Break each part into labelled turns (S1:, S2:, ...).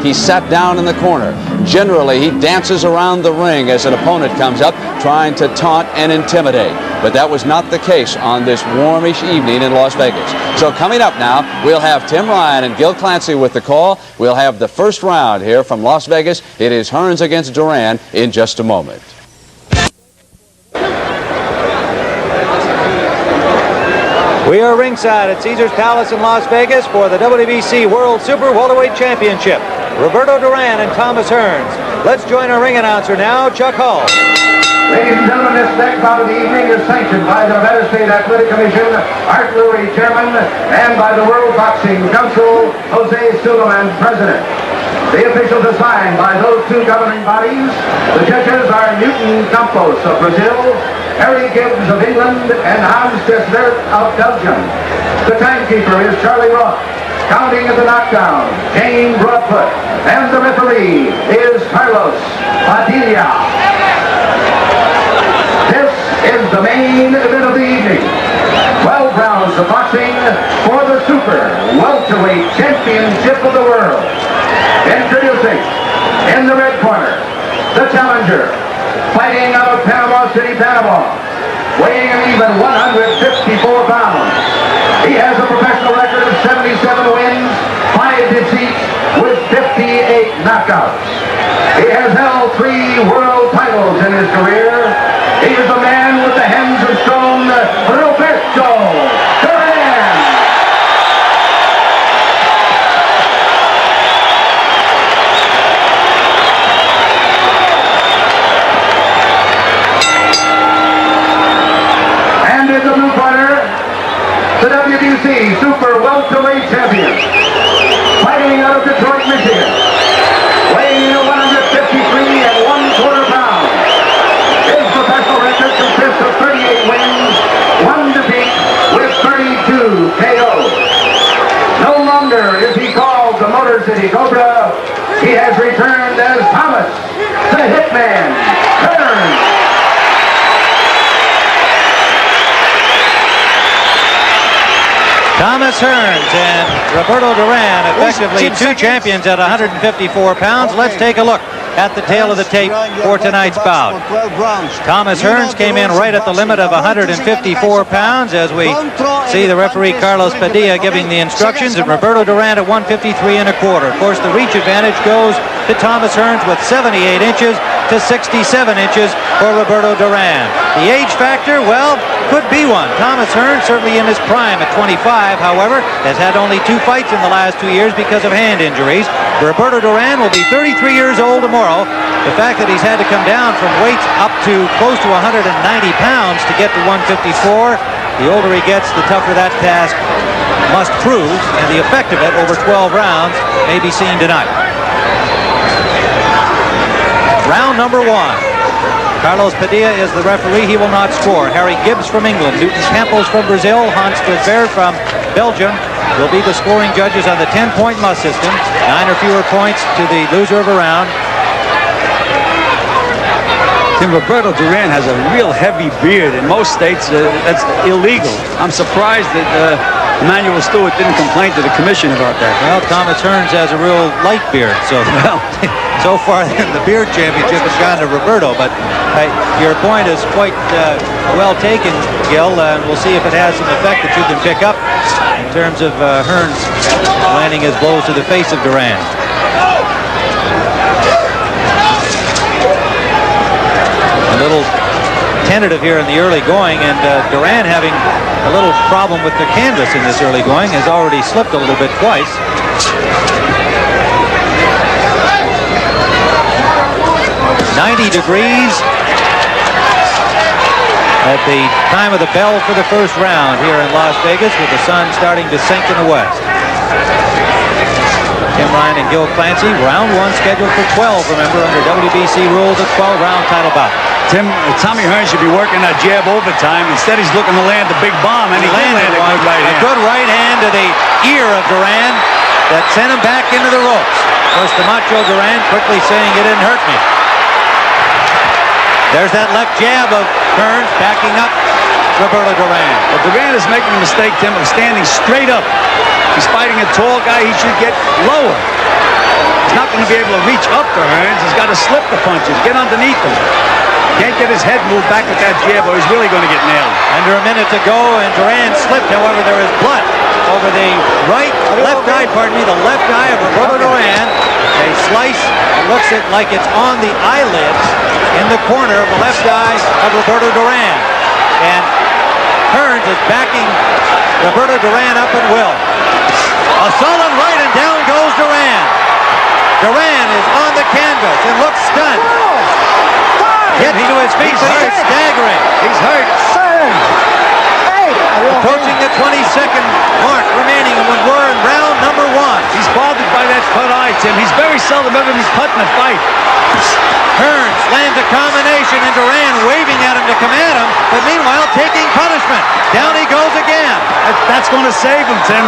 S1: He sat down in the corner. Generally, he dances around the ring as an opponent comes up, trying to taunt and intimidate. But that was not the case on this warmish evening in Las Vegas. So coming up now, we'll have Tim Ryan and Gil Clancy with the call. We'll have the first round here from Las Vegas. It is Hearns against Duran in just a moment.
S2: We are ringside at Caesars Palace in Las Vegas for the WBC World Super Welterweight Championship. Roberto Duran and Thomas Hearns. Let's join our ring announcer now, Chuck Hall.
S3: Ladies and gentlemen, this next bout of the evening is sanctioned by the Nevada State Athletic Commission, Art Lurie, Chairman, and by the World Boxing Council, Jose Suleiman, President. The officials assigned by those two governing bodies. The judges are Newton Campos of Brazil, Harry Gibbs of England, and Hans Desvert of Belgium. The timekeeper is Charlie Roth. Counting at the knockdown, Jane Broadfoot. And the referee is Carlos Padilla. This is the main event of the evening. 12 rounds of boxing for the Super Welterweight Championship of the world. Introducing, in the red corner, the challenger, fighting out of Panama City, Panama, weighing an even 154 pounds. He has a professional record of 77 wins, 5 defeats, with 58 knockouts. He has held 3 world titles in his career. He is a man with the hands of stone, Roberto Duran. And in the blue corner, the WBC Super Welterweight Champion, fighting out of Detroit, Michigan, weighing 153 and 1/4 pounds. His professional record consists of 38 wins, 1 defeat, with 32 KOs. No longer is he called the Motor City Cobra. He has returned as Thomas, the Hitman Hearns.
S2: Thomas Hearns and Roberto Duran, effectively 2 champions at 154 pounds. Let's take a look at the tail of the tape for tonight's bout. Thomas Hearns came in right at the limit of 154 pounds as we see the referee Carlos Padilla giving the instructions, and Roberto Duran at 153 1/4. Of course, the reach advantage goes to Thomas Hearns with 78 inches to 67 inches for Roberto Duran. The age factor, well, could be one. Thomas Hearns, certainly in his prime at 25, however, has had only 2 fights in the last 2 years because of hand injuries. Roberto Duran will be 33 years old tomorrow. The fact that he's had to come down from weights up to close to 190 pounds to get to 154, the older he gets, the tougher that task must prove, and the effect of it over 12 rounds may be seen tonight. Round number 1. Carlos Padilla is the referee. He will not score. Harry Gibbs from England, Newton Campos from Brazil, Hans Desvert from Belgium will be the scoring judges on the 10-point must system. 9 or fewer points to the loser of a round.
S4: Tim, Roberto Duran has a real heavy beard. In most states, that's illegal. I'm surprised that Emmanuel Stewart didn't complain to the commission about that.
S2: Well, Thomas Hearns has a real light beard, so well, so far the beard championship has gone to Roberto, but your point is quite well taken, Gil, and we'll see if it has some effect that you can pick up in terms of Hearns landing his blows to the face of Duran. A little tentative here in the early going, and Duran having a little problem with the canvas in this early going, has already slipped a little bit twice. .90 degrees at the time of the bell for the first round here in Las Vegas, with the sun starting to sink in the west. Tim Ryan and Gil Clancy, round 1 scheduled for 12, remember, under WBC rules, a 12-round title bout.
S4: Tim, Tommy Hearns should be working that jab overtime. Instead, he's looking to land the big bomb, and he landed a good right hand.
S2: A good right hand to the ear of Duran that sent him back into the ropes. Of course, the Macho Duran quickly saying, "It didn't hurt me." There's that left jab of Hearns backing up Roberto Duran.
S4: But Duran is making a mistake, Tim, of standing straight up. He's fighting a tall guy. He should get lower. be able to reach up to Hearns. He's got to slip the punches, get underneath them. Can't get his head moved back with that jab, or he's really going to get nailed.
S2: Under a minute to go, and Duran slipped. However, there is blood over the left eye, the left eye of Roberto Duran. They slice, it looks like it's on the eyelids in the corner of the left eye of Roberto Duran. And Hearns is backing Roberto Duran up at will. A solid right, and down goes Duran. Duran is on the canvas and looks stunned. Gets to his feet, but he's staggering.
S4: He's hurt.
S2: Approaching the 20-second mark remaining, and we're in round number 1.
S4: He's bothered by that cut eye, Tim. He's very seldom ever been cut in a fight.
S2: Hearns lands a combination, and Duran waving at him to come at him, but meanwhile taking punishment. Down he goes again.
S4: That's going to save him, Tim.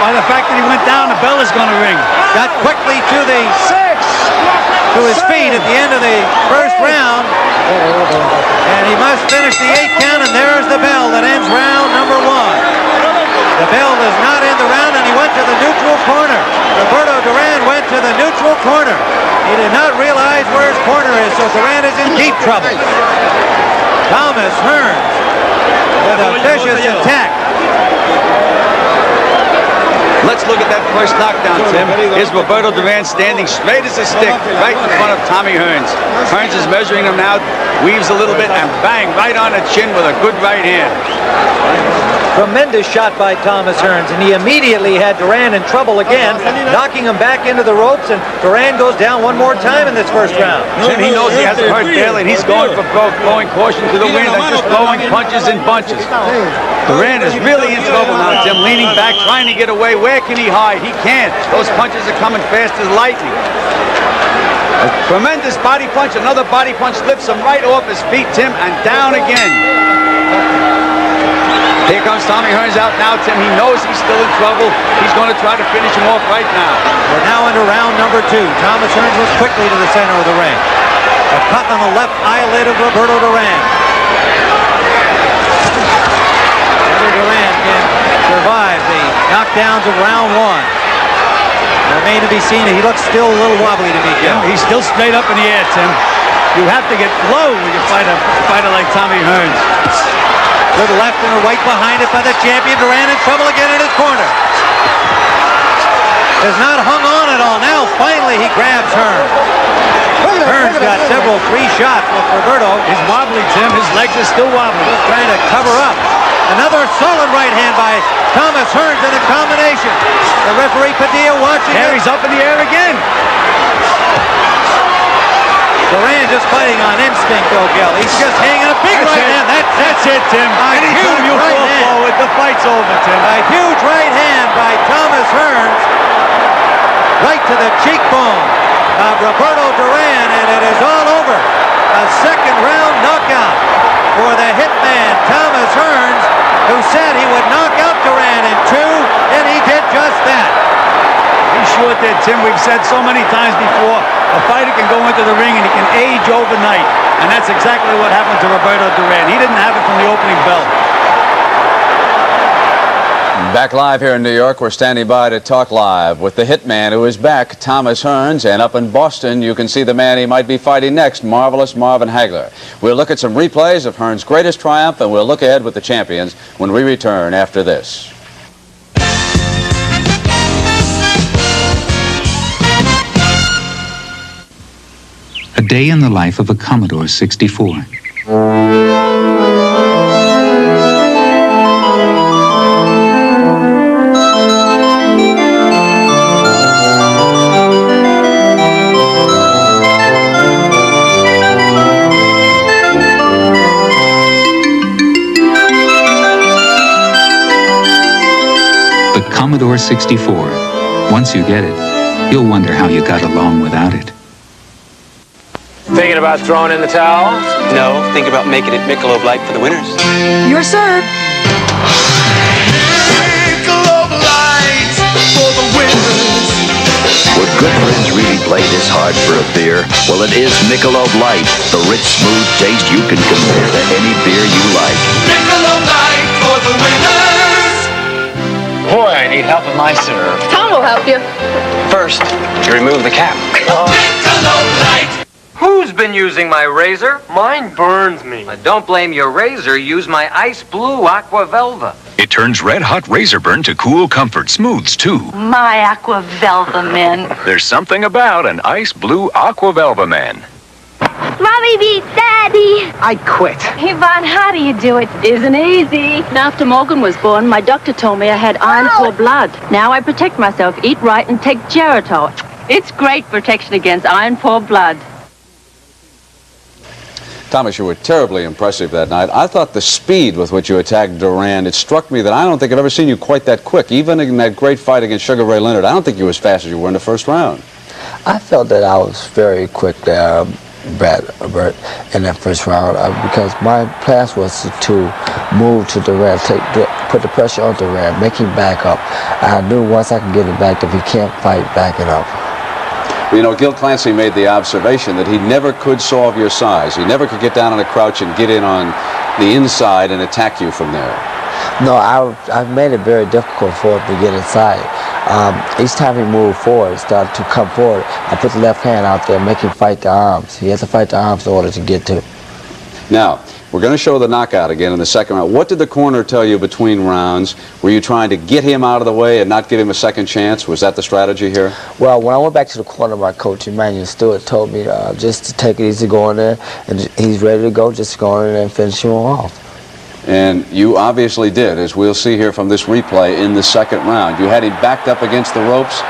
S4: By the fact that he went down, the bell is going to ring.
S2: Got quickly to his feet at the end of the first round, and he must finish the 8 count, and there's the bell that ends round number 1. The bell does not end the round, and he went to the neutral corner. Roberto Duran went to the neutral corner. He did not realize where his corner is, so Duran is in deep trouble. Thomas Hearns with a vicious attack.
S4: Let's look at that first knockdown, Tim. Here's Roberto Duran standing straight as a stick right in front of Tommy Hearns. Hearns is measuring him now, weaves a little bit, and bang, right on the chin with a good right hand.
S2: Tremendous shot by Thomas Hearns, and he immediately had Duran in trouble again, knocking him back into the ropes, and Duran goes down one more time in this first round.
S4: Tim, he knows he has to hurt Daly, and he's going for throwing caution to the wind and just throwing punches in bunches. Duran is really in trouble now, Tim, leaning back, trying to get away. Where can he hide? He can't. Those punches are coming fast as lightning. A tremendous body punch, another body punch lifts him right off his feet, Tim, and down again. Here comes Tommy Hearns out now, Tim. He knows he's still in trouble. He's going to try to finish him off right now.
S2: We're now into round number 2. Thomas Hearns moves quickly to the center of the ring. A cut on the left eyelid of Roberto Duran. Roberto Duran can survive the knockdowns of round 1. Remain to be seen. He looks still a little wobbly to me, Jim.
S4: He's still straight up in the air, Tim. You have to get low when you fight a fighter like Tommy Hearns.
S2: To the left and a right behind it by the champion. Duran in trouble again in his corner. Has not hung on at all. Now finally he grabs Hearns. Hearns got several free shots with Roberto.
S4: He's wobbly, Tim. His legs are still wobbly.
S2: Just trying to cover up. Another solid right hand by Thomas Hearns in a combination. The referee Padilla watching.
S4: There he's up in the air again.
S2: Duran just fighting on instinct, though, Gil. He's just hanging a big right hand.
S4: That's it, Tim. Anytime you fall forward, the fight's over, Tim.
S2: A huge right hand by Thomas Hearns. Right to the cheekbone of Roberto Duran, and it is all over. A second round knockout for the hitman, Thomas Hearns, who said he would knock out Duran in 2, and he did just that.
S4: He sure did, Tim. We've said so many times before, a fighter can go into the ring and he can age overnight. And that's exactly what happened to Roberto Duran. He didn't have it from the opening bell.
S1: Back live here in New York, we're standing by to talk live with the hitman who is back, Thomas Hearns, and up in Boston you can see the man he might be fighting next, Marvelous Marvin Hagler. We'll look at some replays of Hearns' greatest triumph, and we'll look ahead with the champions when we return after this.
S5: A day in the life of a Commodore 64. The Commodore 64. Once you get it, you'll wonder how you got along without it.
S6: Thinking about throwing in the towel?
S7: No, think about making it Michelob Light for the winners.
S8: Your serve.
S9: Michelob Light for the winners.
S10: Would good friends really play this hard for a beer? Well, it is Michelob Light, the rich, smooth taste you can compare to any beer you like.
S9: Michelob Light for the winners.
S6: Boy, I need help with my serve.
S8: Tom will help you.
S7: First, you remove the cap.
S8: been using my razor? Mine burns me. Don't blame your razor. Use my Ice Blue Aqua Velva.
S11: It turns red-hot razor burn to cool comfort. Smooths, too.
S12: My Aqua Velva Men.
S11: There's something about an Ice Blue Aqua Velva Man.
S13: Mommy beat Daddy.
S14: I quit.
S12: Hey, Vaughn, how do you do it? Isn't easy. After Morgan was born, my doctor told me I had iron poor blood. Now I protect myself, eat right, and take Geritol. It's great protection against iron poor blood.
S1: Thomas, you were terribly impressive that night. I thought the speed with which you attacked Duran, it struck me that I don't think I've ever seen you quite that quick. Even in that great fight against Sugar Ray Leonard, I don't think you were as fast as you were in the first round.
S15: I felt that I was very quick there, Bert, in that first round, because my plan was to move to Duran, put the pressure on Duran, make him back up. I knew once I could get him back, if he can't fight, back it up.
S1: You know, Gil Clancy made the observation that he never could solve your size. He never could get down on a crouch and get in on the inside and attack you from there.
S15: No, I've made it very difficult for him to get inside. Each time he moved forward, started to come forward, I put the left hand out there, make him fight the arms. He has to fight the arms in order to get to.
S1: Now, we're going to show the knockout again in the second round. What did the corner tell you between rounds? Were you trying to get him out of the way and not give him a second chance? Was that the strategy here?
S15: Well, when I went back to the corner, my coach, Emmanuel Stewart, told me just to take it easy, go in there, and he's ready to go, just go in there and finish him off.
S1: And you obviously did, as we'll see here from this replay in the second round. You had him backed up against the ropes,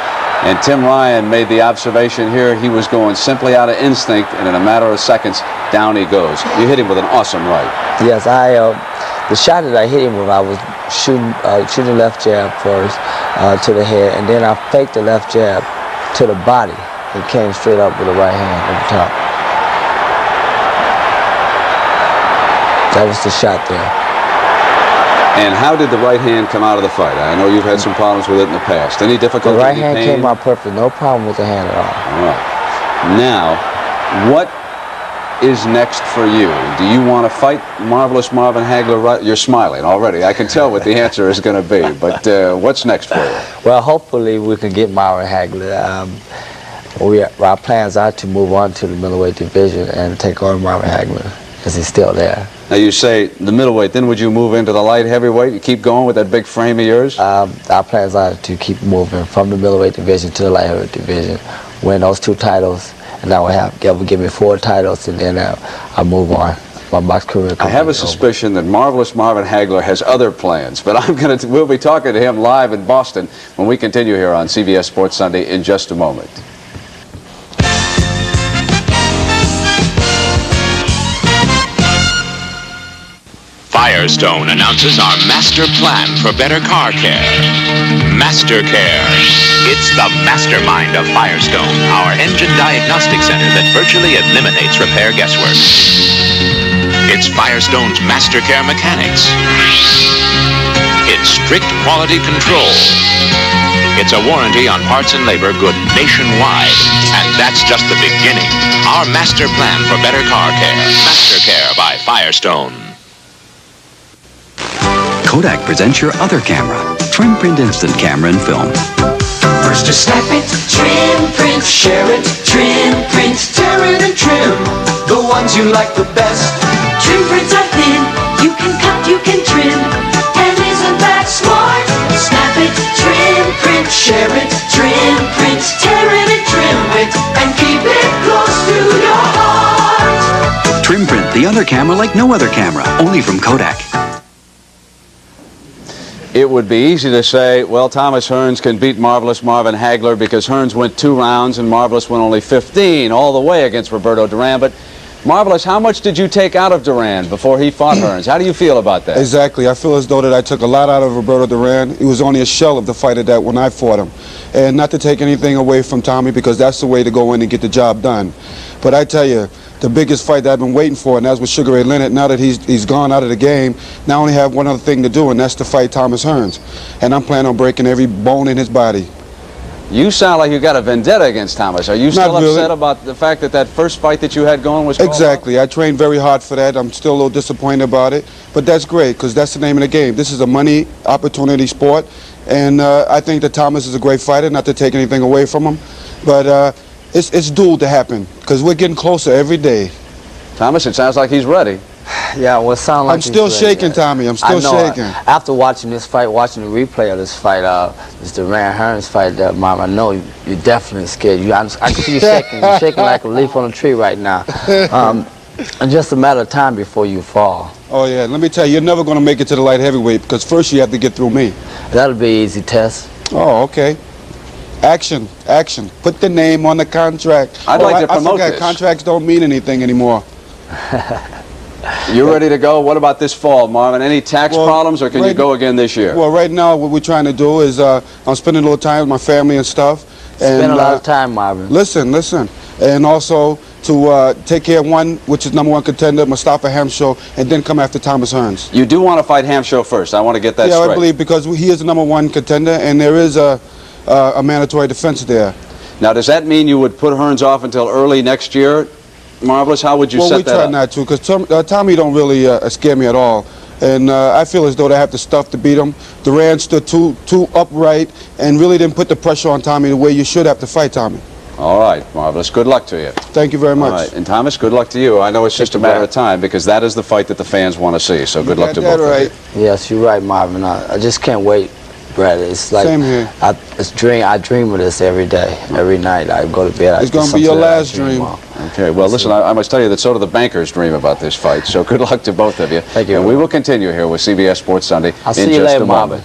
S1: and Tim Ryan made the observation here he was going simply out of instinct, and in a matter of seconds, down he goes. You hit him with an awesome right.
S15: Yes, the shot that I hit him with, I was shooting the left jab first to the head, and then I faked the left jab to the body. He came straight up with the right hand over top. That was the shot there.
S1: And how did the right hand come out of the fight? I know you've had some problems with it in the past. Any difficulty?
S15: The right hand came out perfect. No problem with the hand at all.
S1: All right. Now, what is next for you? Do you want to fight Marvelous Marvin Hagler? You're smiling already. I can tell what the answer is going to be. But what's next for you?
S15: Well, hopefully we can get Marvin Hagler. Our plans are to move on to the middleweight division and take on Marvin Hagler, because he's still there.
S1: Now you say the middleweight, then would you move into the light heavyweight? You keep going with that big frame of yours?
S15: Our plans are to keep moving from the middleweight division to the light heavyweight division, win those 2 titles, and I will give me 4 titles, and then I'll move on. My box career.
S1: I have a suspicion that Marvelous Marvin Hagler has other plans, but we'll be talking to him live in Boston when we continue here on CBS Sports Sunday in just a moment.
S16: Firestone announces our master plan for better car care. Master Care. It's the mastermind of Firestone, our engine diagnostic center that virtually eliminates repair guesswork. It's Firestone's Master Care mechanics. It's strict quality control. It's a warranty on parts and labor good nationwide. And that's just the beginning. Our master plan for better car care. Master Care by Firestone.
S17: Kodak presents your other camera, Trim Print Instant Camera and Film.
S9: First to snap it, trim, print, share it, trim, print, tear it and trim. The ones you like the best.
S18: Trim prints are thin, you can cut, you can trim. And isn't that smart? Snap it, trim, print, share it, trim, print, tear it and trim it. And keep it close to your heart.
S17: Trim Print, the other camera like no other camera, only from Kodak.
S1: It would be easy to say, well, Thomas Hearns can beat Marvelous Marvin Hagler because Hearns went 2 rounds and Marvelous went only 15 all the way against Roberto Duran. But Marvelous, how much did you take out of Duran before he fought Hearns? How do you feel about that?
S19: Exactly. I feel as though that I took a lot out of Roberto Duran. He was only a shell of the fighter that when I fought him. And not to take anything away from Tommy, because that's the way to go in and get the job done. But I tell you, the biggest fight that I've been waiting for, and that's with Sugar Ray Leonard. Now that he's gone out of the game, now I only have one other thing to do, and that's to fight Thomas Hearns. And I'm planning on breaking every bone in his body.
S1: You sound like you got a vendetta against Thomas. Are you still upset about the fact that that first fight that you had going was called
S19: Exactly. I trained very hard for that. I'm still a little disappointed about it. But that's great, because that's the name of the game. This is a money opportunity sport. And I think that Thomas is a great fighter, not to take anything away from him. But it's due to happen because we're getting closer every day.
S1: Thomas, it sounds like he's ready.
S15: Yeah, well, it sounds like
S19: I'm still shaking, Tommy. I'm still shaking.
S15: After watching this fight, watching the replay of this fight, this Duran Hearns fight, Mom, I know you're definitely scared. I can see you shaking. You're shaking like a leaf on a tree right now. And just a matter of time before you fall.
S19: Oh, yeah. Let me tell you, you're never going to make it to the light heavyweight because first you have to get through me.
S15: That'll be an easy test.
S19: Oh, okay. Action, action. Put the name on the contract.
S1: I'd like to promote
S19: this. Contracts don't mean anything anymore.
S1: You ready to go? What about this fall, Marvin? Any tax problems, or can you go again this year?
S19: Well, right now, what we're trying to do is I'm spending a little time with my family and stuff.
S15: Spend a lot of time, Marvin.
S19: Listen. And also to take care of one, which is #1 contender, Mustafa Hamsho, and then come after Thomas Hearns.
S1: You do want to fight Hamsho first. I want to get that straight.
S19: Yeah, I believe because he is the #1 contender, and there is a mandatory defense there.
S1: Now, does that mean you would put Hearns off until early next year? Marvelous. How would you set that up?
S19: Well, we try not to, because Tommy don't really scare me at all. And I feel as though they have the stuff to beat him. Duran stood too upright and really didn't put the pressure on Tommy the way you should have to fight Tommy.
S1: All right, Marvelous. Good luck to you.
S19: Thank you very much.
S1: All right. And Thomas, good luck to you. I know it's just a matter of time because that is the fight that the fans want to see. So good luck to both of you.
S15: Yes, you're right, Marvin. I just can't wait, Brad. It's like
S19: same here.
S15: I dream of this every day, every night. I go to bed.
S19: It's going to be your last dream.
S1: Okay, well, listen, I must tell you that so do the bankers dream about this fight. So good luck to both of you.
S15: Thank you.
S1: And we will continue here with CBS Sports Sunday
S15: I'll see you later, Marvin.